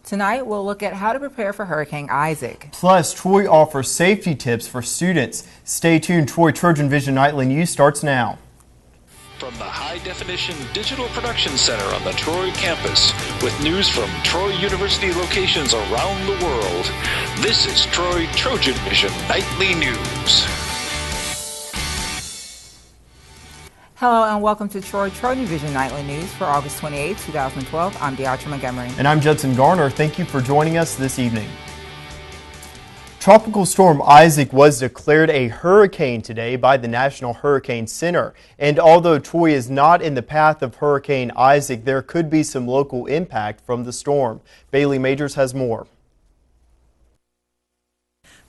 Tonight, we'll look at how to prepare for Hurricane Isaac. Plus, Troy offers safety tips for students. Stay tuned. Troy TrojanVision Nightly News starts now. From the high-definition digital production center on the Troy campus, with news from Troy University locations around the world, this is Troy TrojanVision Nightly News. Hello and welcome to Troy TrojanVision Nightly News for August 28, 2012. I'm Deatra Montgomery. And I'm Judson Garner. Thank you for joining us this evening. Tropical Storm Isaac was declared a hurricane today by the National Hurricane Center. And although Troy is not in the path of Hurricane Isaac, there could be some local impact from the storm. Bailey Majors has more.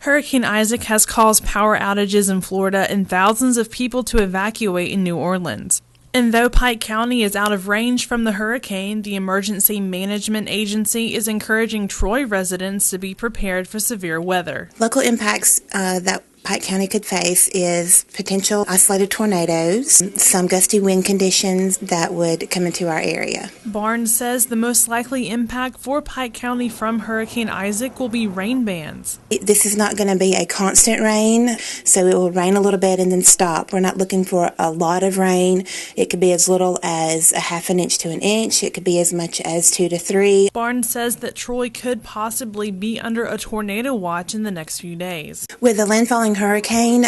Hurricane Isaac has caused power outages in Florida and thousands of people to evacuate in New Orleans. And though Pike County is out of range from the hurricane, the Emergency Management Agency is encouraging Troy residents to be prepared for severe weather. Local impacts that Pike County could face is potential isolated tornadoes, some gusty wind conditions that would come into our area. Barnes says the most likely impact for Pike County from Hurricane Isaac will be rain bands. This is not going to be a constant rain, so it will rain a little bit and then stop. We're not looking for a lot of rain. It could be as little as a half an inch to an inch. It could be as much as 2 to 3. Barnes says that Troy could possibly be under a tornado watch in the next few days. With the landfalling hurricane,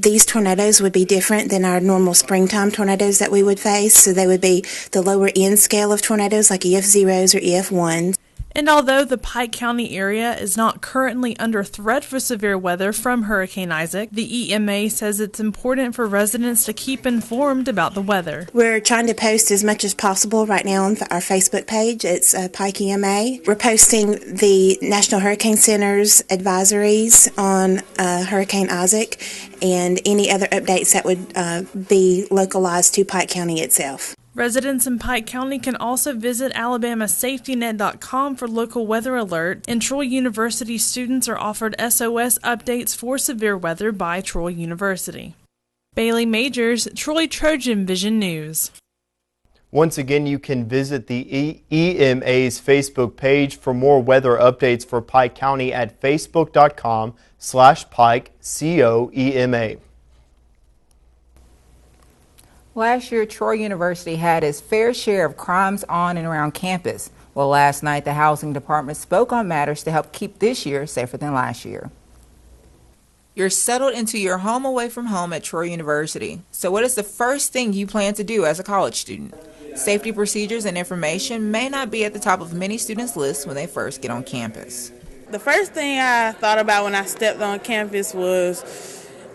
these tornadoes would be different than our normal springtime tornadoes that we would face. So they would be the lower end scale of tornadoes like EF0s or EF1s. And although the Pike County area is not currently under threat for severe weather from Hurricane Isaac, the EMA says it's important for residents to keep informed about the weather. We're trying to post as much as possible right now on our Facebook page. It's Pike EMA. We're posting the National Hurricane Center's advisories on Hurricane Isaac and any other updates that would be localized to Pike County itself. Residents in Pike County can also visit alabamasafetynet.com for local weather alert, and Troy University students are offered SOS updates for severe weather by Troy University. Bailey Majors, Troy TrojanVision News. Once again, you can visit the EMA's Facebook page for more weather updates for Pike County at facebook.com/PikeCoEMA. Last year, Troy University had its fair share of crimes on and around campus. Well, last night, the housing department spoke on matters to help keep this year safer than last year. You're settled into your home away from home at Troy University. So what is the first thing you plan to do as a college student? Safety procedures and information may not be at the top of many students' lists when they first get on campus. The first thing I thought about when I stepped on campus was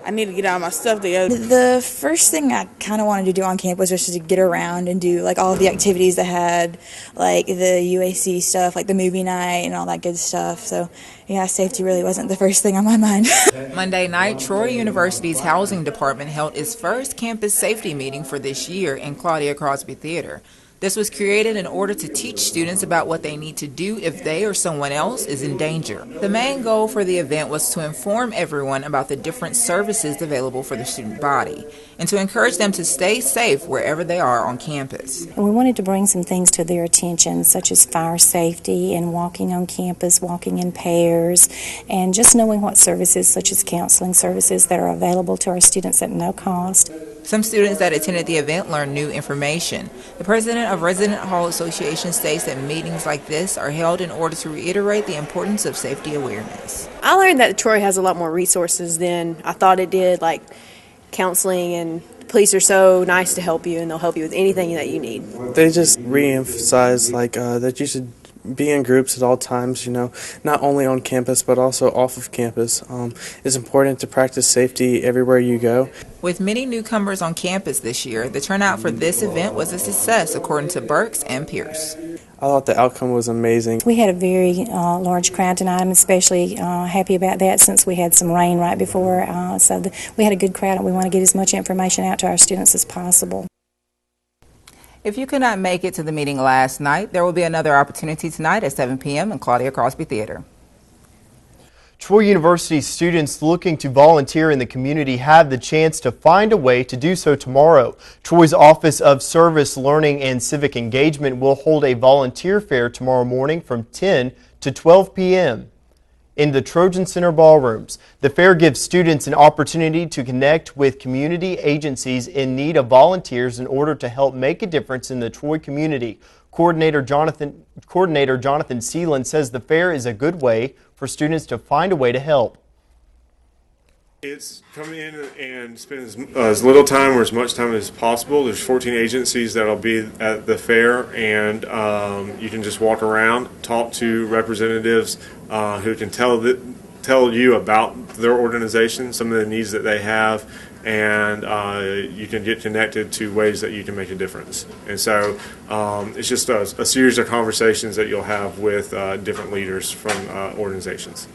I need to get all my stuff together. The first thing I kind of wanted to do on campus was just to get around and do like all of the activities they had, like the UAC stuff, like the movie night and all that good stuff. So yeah, safety really wasn't the first thing on my mind. Monday night, Troy University's housing department held its first campus safety meeting for this year in Claudia Crosby Theater. This was created in order to teach students about what they need to do if they or someone else is in danger. The main goal for the event was to inform everyone about the different services available for the student body and to encourage them to stay safe wherever they are on campus. We wanted to bring some things to their attention, such as fire safety and walking on campus, walking in pairs, and just knowing what services, such as counseling services, that are available to our students at no cost. Some students that attended the event learned new information. The president of Resident Hall Association states that meetings like this are held in order to reiterate the importance of safety awareness. I learned that Troy has a lot more resources than I thought it did, like counseling, and the police are so nice to help you, and they'll help you with anything that you need. They just re-emphasize that you should be in groups at all times, not only on campus but also off of campus. It's important to practice safety everywhere you go. With many newcomers on campus this year, the turnout for this event was a success, according to Burks and Pierce. I thought the outcome was amazing. We had a very large crowd tonight. I'm especially happy about that since we had some rain right before. We had a good crowd, and we want to get as much information out to our students as possible. If you could not make it to the meeting last night, there will be another opportunity tonight at 7 p.m. in Claudia Crosby Theater. Troy University students looking to volunteer in the community have the chance to find a way to do so tomorrow. Troy's Office of Service Learning and Civic Engagement will hold a volunteer fair tomorrow morning from 10 to 12 p.m. in the Trojan Center ballrooms. The fair gives students an opportunity to connect with community agencies in need of volunteers in order to help make a difference in the Troy community. Coordinator Jonathan Seeland says the fair is a good way for students to find a way to help. It's come in and spend as little time or as much time as possible. There's 14 agencies that'll be at the fair, and you can just walk around, talk to representatives who can tell you about their organization, some of the needs that they have, and you can get connected to ways that you can make a difference. And so it's just a series of conversations that you'll have with different leaders from organizations.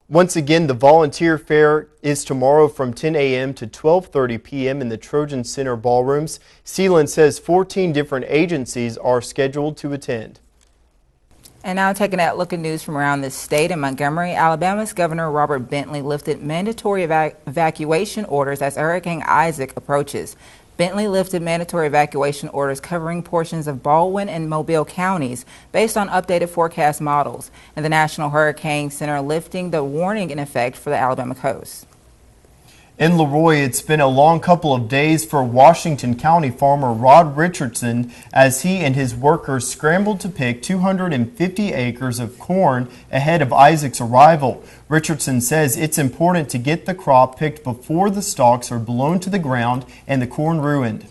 Once again, the volunteer fair is tomorrow from 10 a.m. to 12:30 p.m. in the Trojan Center ballrooms. Seeland says 14 different agencies are scheduled to attend. And now taking a look at news from around the state. In Montgomery, Alabama's Governor Robert Bentley lifted mandatory evacuation orders as Hurricane Isaac approaches. Bentley lifted mandatory evacuation orders covering portions of Baldwin and Mobile counties based on updated forecast models, and the National Hurricane Center lifting the warning in effect for the Alabama coast. In Leroy, it's been a long couple of days for Washington County farmer Rod Richardson as he and his workers scrambled to pick 250 acres of corn ahead of Isaac's arrival. Richardson says it's important to get the crop picked before the stalks are blown to the ground and the corn ruined.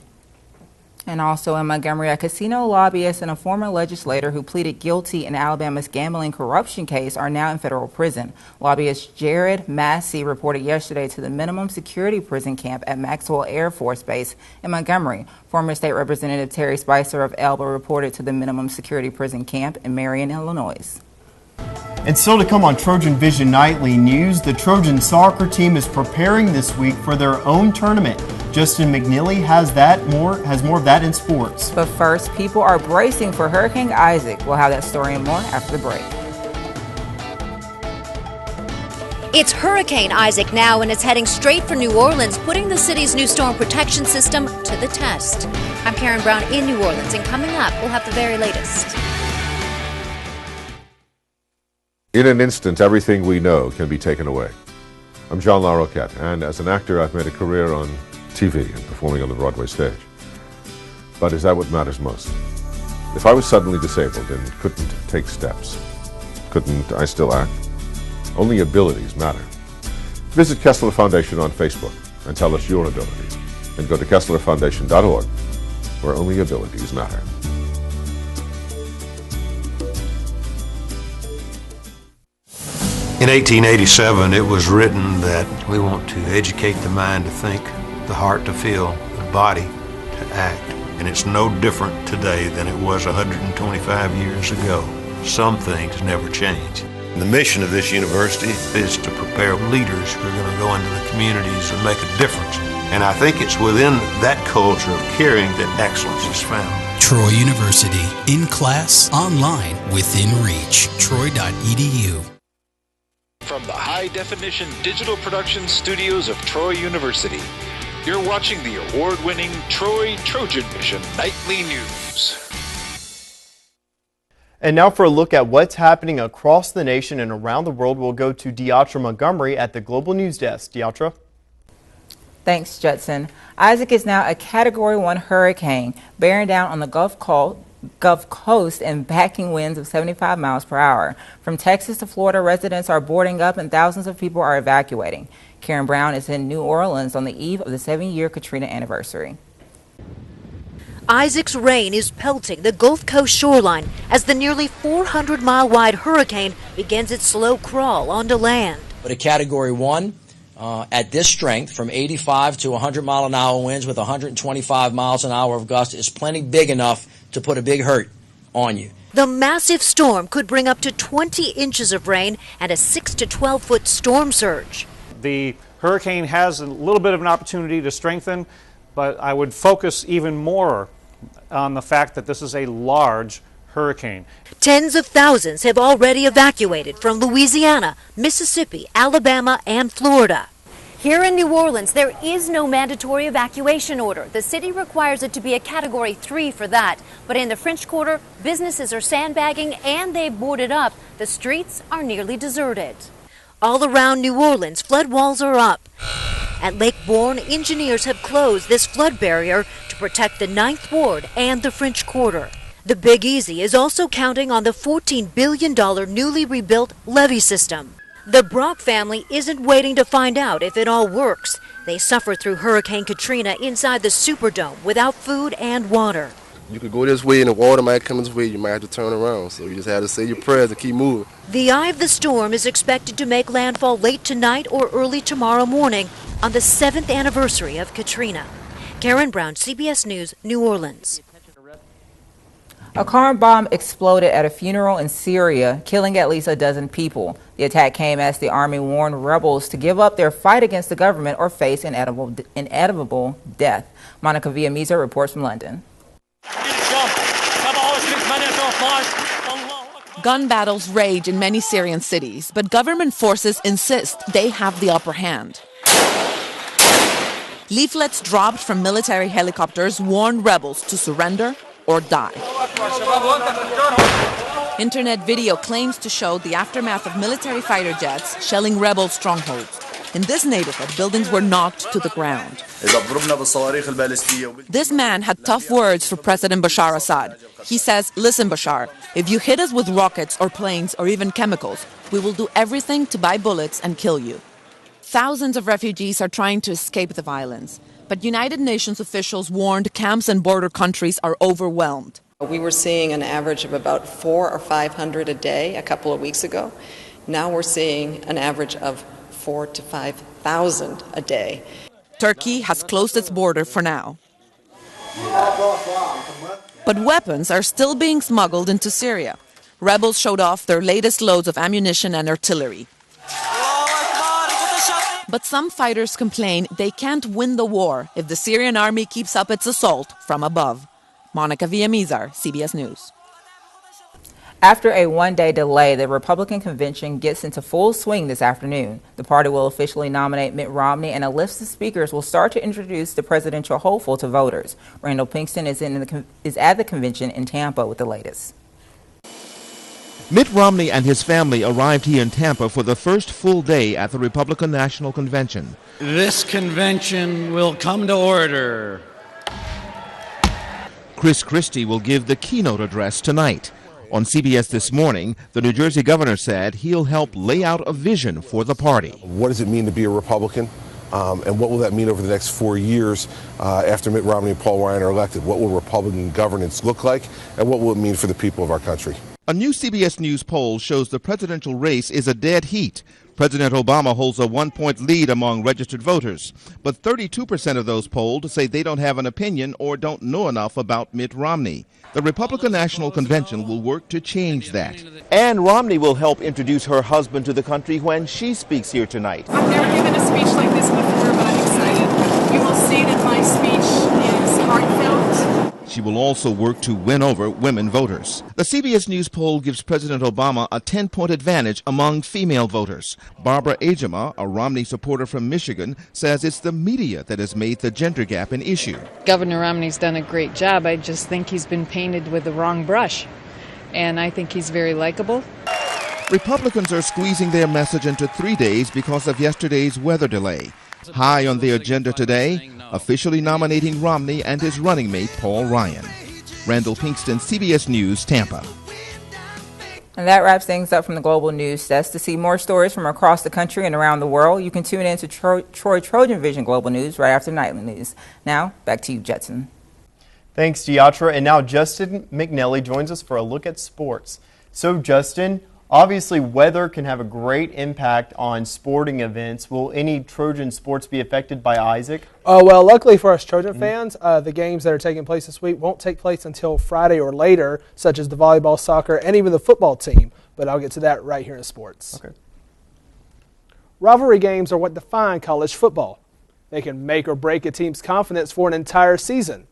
And also in Montgomery, a casino lobbyist and a former legislator who pleaded guilty in Alabama's gambling corruption case are now in federal prison. Lobbyist Jared Massey reported yesterday to the minimum security prison camp at Maxwell Air Force Base in Montgomery. Former State Representative Terry Spicer of Elba reported to the minimum security prison camp in Marion, Illinois. And still to come on TrojanVision Nightly News, the Trojan soccer team is preparing this week for their own tournament. Justin McNeely has more of that in sports. But first, people are bracing for Hurricane Isaac. We'll have that story and more after the break. It's Hurricane Isaac now, and it's heading straight for New Orleans, putting the city's new storm protection system to the test. I'm Karen Brown in New Orleans, and coming up, we'll have the very latest. In an instant, everything we know can be taken away. I'm John LaRoquette, and as an actor, I've made a career on TV and performing on the Broadway stage. But is that what matters most? If I was suddenly disabled and couldn't take steps, couldn't I still act? Only abilities matter. Visit Kessler Foundation on Facebook and tell us your abilities. And go to KesslerFoundation.org, where only abilities matter. In 1887, it was written that we want to educate the mind to think, the heart to feel, the body to act. And it's no different today than it was 125 years ago. Some things never change. The mission of this university is to prepare leaders who are going to go into the communities and make a difference. And I think it's within that culture of caring that excellence is found. Troy University, in class, online, within reach. Troy.edu. From the high-definition digital production studios of Troy University, you're watching the award-winning TrojanVision Nightly News. And now for a look at what's happening across the nation and around the world, we'll go to Deatra Montgomery at the Global News Desk. Deatra? Thanks, Judson. Isaac is now a Category 1 hurricane, bearing down on the Gulf Coast and backing winds of 75 miles per hour. From Texas to Florida, residents are boarding up and thousands of people are evacuating. Karen Brown is in New Orleans on the eve of the 7-year Katrina anniversary. Isaac's rain is pelting the Gulf Coast shoreline as the nearly 400-mile-wide hurricane begins its slow crawl onto land. But a Category 1 at this strength, from 85 to 100-mile-an-hour winds with 125 miles an hour of gust, is plenty big enough to put a big hurt on you. The massive storm could bring up to 20 inches of rain and a 6 to 12-foot storm surge. The hurricane has a little bit of an opportunity to strengthen, but I would focus even more on the fact that this is a large hurricane. Tens of thousands have already evacuated from Louisiana, Mississippi, Alabama, and Florida. Here in New Orleans, there is no mandatory evacuation order. The city requires it to be a Category 3 for that. But in the French Quarter, businesses are sandbagging and they've boarded up. The streets are nearly deserted. All around New Orleans, flood walls are up. At Lake Bourne, engineers have closed this flood barrier to protect the 9th Ward and the French Quarter. The Big Easy is also counting on the $14 billion newly rebuilt levee system. The Brock family isn't waiting to find out if it all works. They suffered through Hurricane Katrina inside the Superdome without food and water. You could go this way and the water might come this way. You might have to turn around. So you just have to say your prayers and keep moving. The eye of the storm is expected to make landfall late tonight or early tomorrow morning on the 7th anniversary of Katrina. Karen Brown, CBS News, New Orleans. A car bomb exploded at a funeral in Syria, killing at least a dozen people. The attack came as the army warned rebels to give up their fight against the government or face inevitable death. Monica Villamizar reports from London. Gun battles rage in many Syrian cities, but government forces insist they have the upper hand. Leaflets dropped from military helicopters warned rebels to surrender or die. Internet video claims to show the aftermath of military fighter jets shelling rebel strongholds. In this neighborhood, buildings were knocked to the ground. This man had tough words for President Bashar Assad. He says, "Listen, Bashar, if you hit us with rockets or planes or even chemicals, we will do everything to buy bullets and kill you." Thousands of refugees are trying to escape the violence. But United Nations officials warned camps and border countries are overwhelmed. We were seeing an average of about 400 or 500 a day a couple of weeks ago. Now we're seeing an average of 4,000 to 5,000 a day. Turkey has closed its border for now. But weapons are still being smuggled into Syria. Rebels showed off their latest loads of ammunition and artillery. But some fighters complain they can't win the war if the Syrian army keeps up its assault from above. Monica Villamizar, CBS News. After a one-day delay, the Republican convention gets into full swing this afternoon. The party will officially nominate Mitt Romney, and a list of speakers will start to introduce the presidential hopeful to voters. Randall Pinkston is at the convention in Tampa with the latest. Mitt Romney and his family arrived here in Tampa for the first full day at the Republican National Convention. This convention will come to order. Chris Christie will give the keynote address tonight. On CBS This Morning, the New Jersey governor said he'll help lay out a vision for the party. What does it mean to be a Republican? And what will that mean over the next 4 years after Mitt Romney and Paul Ryan are elected? What will Republican governance look like? And what will it mean for the people of our country? A new CBS News poll shows the presidential race is a dead heat. President Obama holds a 1-point lead among registered voters, but 32% of those polled say they don't have an opinion or don't know enough about Mitt Romney. The Republican National Convention will work to change that. And Romney will help introduce her husband to the country when she speaks here tonight. I've never given a speech like this before, but I'm excited. You will see that my speech is heartfelt. She will also work to win over women voters. The CBS News poll gives President Obama a 10-point advantage among female voters. Barbara Ajema, a Romney supporter from Michigan, says it's the media that has made the gender gap an issue. Governor Romney's done a great job. I just think he's been painted with the wrong brush. And I think he's very likable. Republicans are squeezing their message into 3 days because of yesterday's weather delay. High on the agenda today, officially nominating Romney and his running mate, Paul Ryan. Randall Pinkston, CBS News, Tampa. And that wraps things up from the Global News Desk. To see more stories from across the country and around the world, you can tune in to Troy TrojanVision Global News right after Nightly News. Now, back to you, Jetson. Thanks, Deatra. And now Justin McNelly joins us for a look at sports. So, Justin, obviously, weather can have a great impact on sporting events. Will any Trojan sports be affected by Isaac? Well, luckily for us Trojan fans, the games that are taking place this week won't take place until Friday or later, such as the volleyball, soccer, and even the football team. But I'll get to that right here in sports. Okay. Rivalry games are what define college football. They can make or break a team's confidence for an entire season.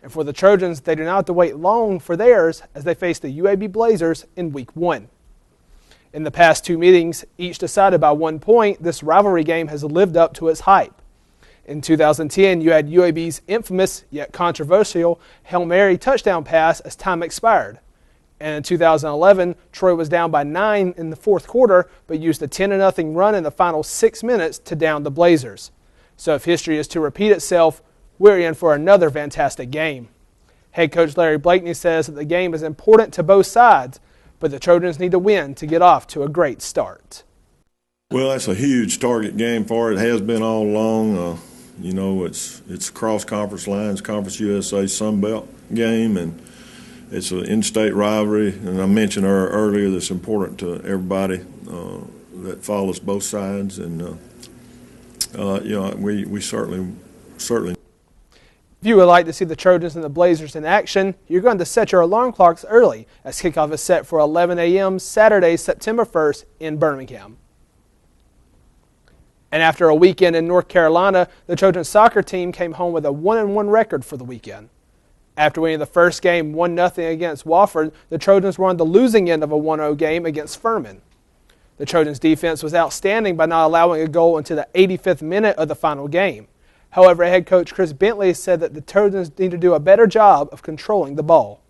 And for the Trojans, they do not have to wait long for theirs as they face the UAB Blazers in Week 1. In the past 2 meetings, each decided by 1 point, this rivalry game has lived up to its hype. In 2010, you had UAB's infamous yet controversial Hail Mary touchdown pass as time expired. And in 2011, Troy was down by 9 in the fourth quarter, but used a 10-0 run in the final 6 minutes to down the Blazers. So if history is to repeat itself, we're in for another fantastic game. Head coach Larry Blakeney says that the game is important to both sides, but the Trojans need to win to get off to a great start. Well, that's a huge target game for it. It has been all along. You know, it's cross-conference lines, Conference USA Sun Belt game, and it's an in-state rivalry. And I mentioned earlier that's important to everybody that follows both sides. And, you know, we certainly. If you would like to see the Trojans and the Blazers in action, you're going to set your alarm clocks early as kickoff is set for 11 a.m. Saturday, September 1st in Birmingham. And after a weekend in North Carolina, the Trojan soccer team came home with a 1-1 record for the weekend. After winning the first game 1-0 against Wofford, the Trojans were on the losing end of a 1-0 game against Furman. The Trojans' defense was outstanding by not allowing a goal until the 85th minute of the final game. However, head coach Chris Bentley said that the Trojans need to do a better job of controlling the ball.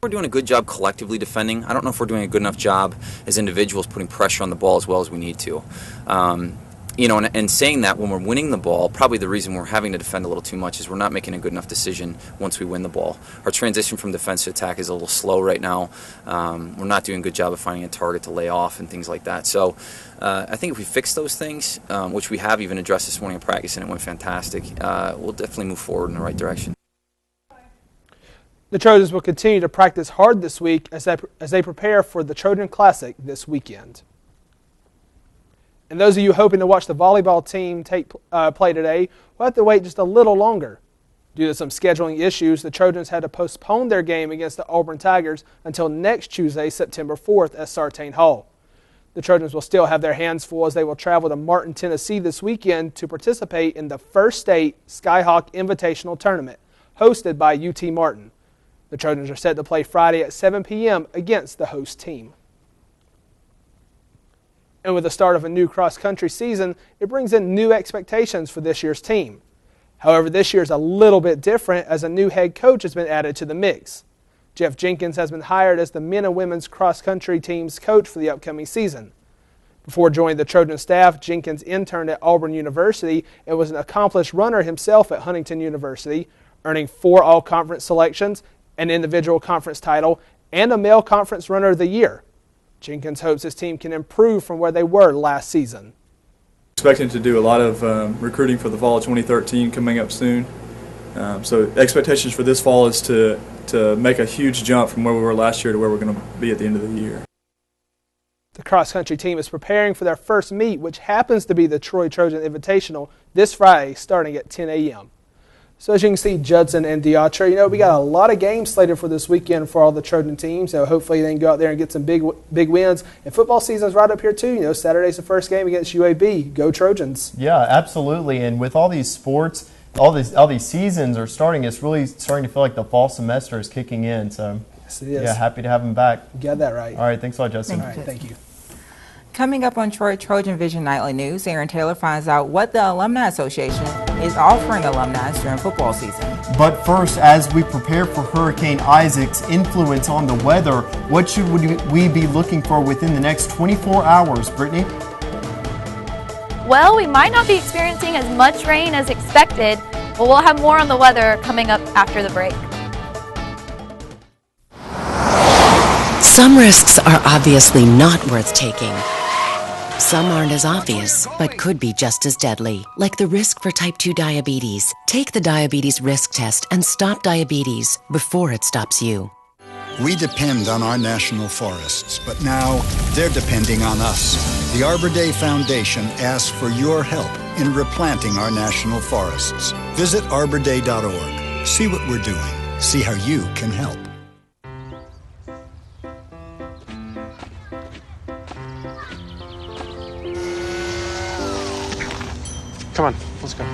We're doing a good job collectively defending. I don't know if we're doing a good enough job as individuals putting pressure on the ball as well as we need to. You know, and saying that when we're winning the ball, probably the reason we're having to defend a little too much is we're not making a good enough decision once we win the ball. Our transition from defense to attack is a little slow right now. We're not doing a good job of finding a target to lay off and things like that. So I think if we fix those things, which we have even addressed this morning in practice and it went fantastic, we'll definitely move forward in the right direction. The Trojans will continue to practice hard this week as they prepare for the Trojan Classic this weekend. And those of you hoping to watch the volleyball team play today will have to wait just a little longer. Due to some scheduling issues, the Trojans had to postpone their game against the Auburn Tigers until next Tuesday, September 4th at Sartain Hall. The Trojans will still have their hands full as they will travel to Martin, Tennessee this weekend to participate in the First State Skyhawk Invitational Tournament, hosted by UT Martin. The Trojans are set to play Friday at 7 p.m. against the host team. And with the start of a new cross-country season, it brings in new expectations for this year's team. However, this year is a little bit different as a new head coach has been added to the mix. Jeff Jenkins has been hired as the men and women's cross-country team's coach for the upcoming season. Before joining the Trojan staff, Jenkins interned at Auburn University and was an accomplished runner himself at Huntington University, earning 4 all-conference selections, an individual conference title, and a male conference runner of the year. Jenkins hopes his team can improve from where they were last season. Expecting to do a lot of recruiting for the fall of 2013 coming up soon. So expectations for this fall is to make a huge jump from where we were last year to where we're going to be at the end of the year. The cross-country team is preparing for their first meet, which happens to be the Troy Trojan Invitational, this Friday starting at 10 a.m. So as you can see, Judson and Deatra, we got a lot of games slated for this weekend for all the Trojan teams. So hopefully they can go out there and get some big wins. And football season's right up here too. Saturday's the first game against UAB. Go Trojans! Yeah, absolutely. And with all these sports, all these seasons are starting. It's really starting to feel like the fall semester is kicking in. So yes, it is. Yeah, happy to have them back. You got that right. All right, thanks a lot, Justin. All right, thank you. Coming up on TrojanVision Nightly News, Aaron Taylor finds out what the Alumni Association is offering alumni during football season. But first, as we prepare for Hurricane Isaac's influence on the weather, what should we be looking for within the next 24 hours, Brittany? Well, we might not be experiencing as much rain as expected, but we'll have more on the weather coming up after the break. Some risks are obviously not worth taking. Some aren't as obvious, but could be just as deadly, like the risk for type 2 diabetes. Take the diabetes risk test and stop diabetes before it stops you. We depend on our national forests, but now they're depending on us. The Arbor Day Foundation asks for your help in replanting our national forests. Visit arborday.org. See what we're doing. See how you can help. Come on, let's go.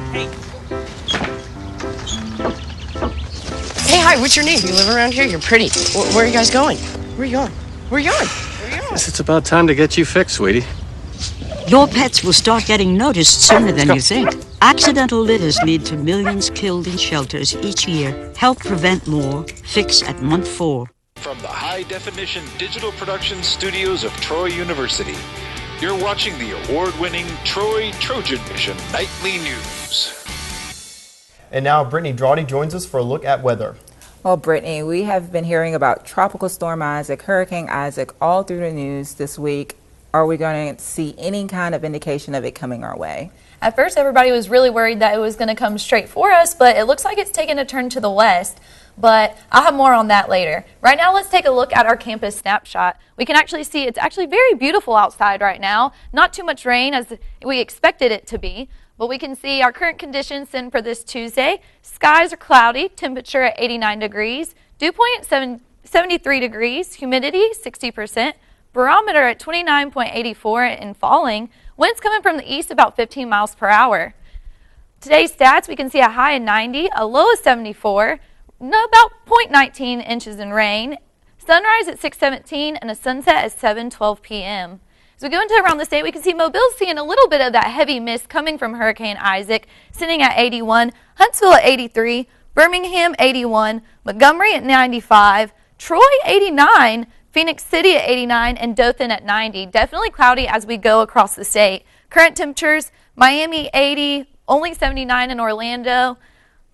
Hey, hi, what's your name? You live around here? You're pretty. Where are you guys going? Where are you going? Where are you going? Guess it's about time to get you fixed, sweetie. Your pets will start getting noticed sooner than you think. Accidental litters lead to millions killed in shelters each year. Help prevent more. Fix at month 4. From the high-definition digital production studios of Troy University, you're watching the award-winning TrojanVision Nightly News. And now Brittany Drawdy joins us for a look at weather. Well, Brittany, we have been hearing about Tropical Storm Isaac, Hurricane Isaac all through the news this week. Are we going to see any kind of indication of it coming our way? At first, everybody was really worried that it was going to come straight for us, but it looks like it's taken a turn to the west. But I'll have more on that later. Right now, let's take a look at our campus snapshot. We can actually see it's actually very beautiful outside right now. Not too much rain as we expected it to be. But we can see our current conditions in for this Tuesday. Skies are cloudy, temperature at 89 degrees, dew point at 73 degrees, humidity 60%, barometer at 29.84 and falling, winds coming from the east about 15 miles per hour. Today's stats, we can see a high of 90, a low of 74, about 0.19 inches in rain, sunrise at 6:17 and a sunset at 7:12 p.m. As we go into around the state, we can see Mobile seeing a little bit of that heavy mist coming from Hurricane Isaac, sitting at 81, Huntsville at 83, Birmingham 81, Montgomery at 95, Troy 89, Phoenix City at 89, and Dothan at 90. Definitely cloudy as we go across the state. Current temperatures, Miami 80, only 79 in Orlando.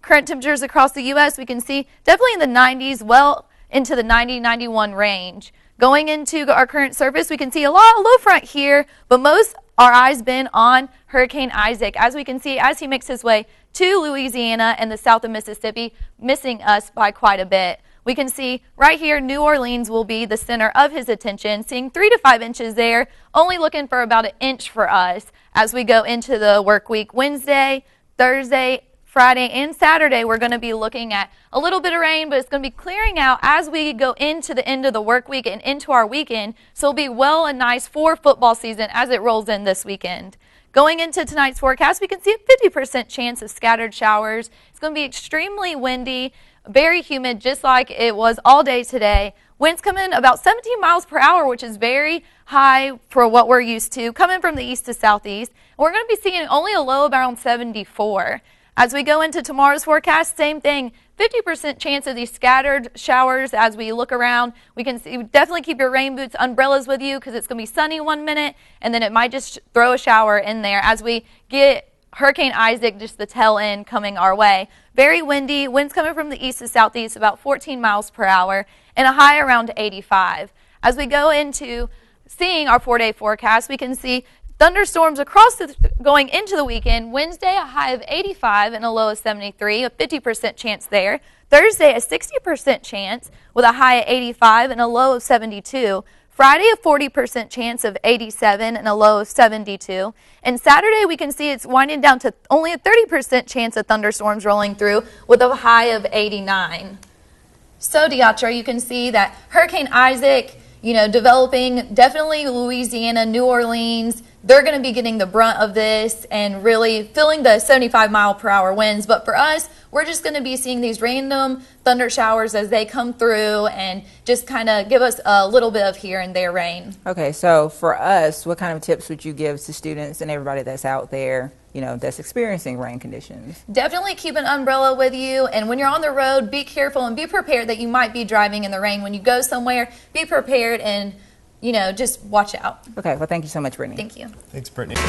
Current temperatures across the U.S., we can see definitely in the 90s, well into the 90-91 range. Going into our current surface, we can see a lot of low front here, but most our eyes been on Hurricane Isaac. As we can see, as he makes his way to Louisiana and the south of Mississippi, missing us by quite a bit. We can see right here, New Orleans will be the center of his attention, seeing 3 to 5 inches there, only looking for about an inch for us as we go into the work week. Wednesday, Thursday, Friday, and Saturday, we're going to be looking at a little bit of rain, but it's going to be clearing out as we go into the end of the work week and into our weekend. So it'll be well and nice for football season as it rolls in this weekend. Going into tonight's forecast, we can see a 50% chance of scattered showers. It's going to be extremely windy, very humid, just like it was all day today. Winds come in about 17 miles per hour, which is very high for what we're used to, coming from the east to southeast. And we're going to be seeing only a low of around 74. As we go into tomorrow's forecast, same thing, 50% chance of these scattered showers as we look around. We can see, definitely keep your rain boots, umbrellas with you because it's going to be sunny 1 minute, and then it might just throw a shower in there as we get Hurricane Isaac, just the tail end coming our way. Very windy, winds coming from the east to southeast, about 14 miles per hour, and a high around 85. As we go into seeing our 4-day forecast, we can see thunderstorms across going into the weekend. Wednesday, a high of 85 and a low of 73, a 50% chance there. Thursday, a 60% chance with a high of 85 and a low of 72. Friday, a 40% chance of 87 and a low of 72. And Saturday, we can see it's winding down to only a 30% chance of thunderstorms rolling through with a high of 89. So, Deatra, you can see that Hurricane Isaac, developing definitely Louisiana, New Orleans. They're going to be getting the brunt of this and really feeling the 75-mile-per-hour winds. But for us, we're just going to be seeing these random thunder showers as they come through and just kind of give us a little bit of here and there rain. Okay, so for us, what kind of tips would you give to students and everybody that's out there, that's experiencing rain conditions? Definitely keep an umbrella with you. And when you're on the road, be careful and be prepared that you might be driving in the rain. When you go somewhere, be prepared and just watch out. Okay, well, thank you so much, Brittany. Thank you. Thanks, Brittany.